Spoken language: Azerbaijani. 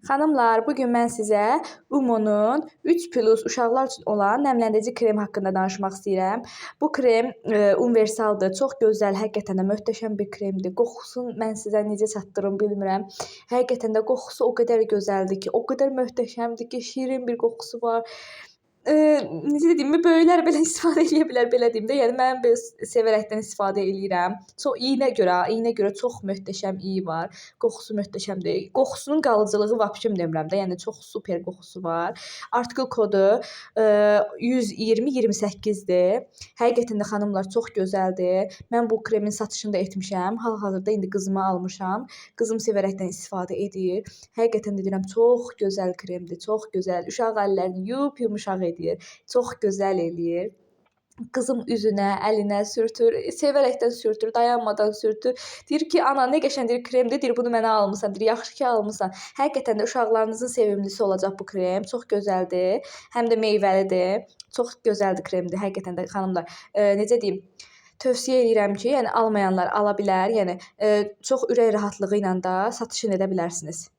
Xanımlar, bugün mən sizə Umonun 3+ uşaqlar üçün olan nəmləndirici krem haqqında danışmaq istəyirəm. Bu krem universaldır, çox gözəl, həqiqətən də möhtəşəm bir kremdir. Qoxusunu mən sizə necə çatdırım bilmirəm. Həqiqətən də qoxusu o qədər gözəldir ki, o qədər möhtəşəmdir ki, şirin bir qoxusu var. Necə deyim, böyüklər belə istifadə edə bilər, belə deyim də. Yəni mən belə sevərəkdən istifadə eləyirəm. İyinə görə çox möhtəşəm iyi var. Qoxusu möhtəşəmdir. Qoxusunun qalıcılığı vəbşəm demirəm də, yəni çox super qoxusu var. Artikel kodu 120-28-dir. Həqiqətən də xanımlar çox gözəldir. Mən bu kremin satışını da etmişəm. Hal-hazırda indi qızıma almışam. Qızım sevərəkdən istifadə edir. Həqiqətən də deyirəm, çox gözəl kremdir, çox gözəl. Uşaq əllərini yumşaq edir. Çox gözəl eləyir. Qızım üzünə, əlinə sürtür, sevərəkdən sürtür, dayanmadan sürtür. Deyir ki, ana nə qəşəng kremdir, deyir bunu mənə almısan, deyir yaxşı ki almısan. Həqiqətən də uşaqlarınızın sevimlisi olacaq bu krem. Çox gözəldir, həm də meyvəlidir. Çox gözəldir kremdir, həqiqətən də xanımlar. Necə deyim? Tövsiyə edirəm ki, yəni almayanlar ala bilər. Yəni çox ürək rahatlığı ilə də satışını edə bilərsiniz.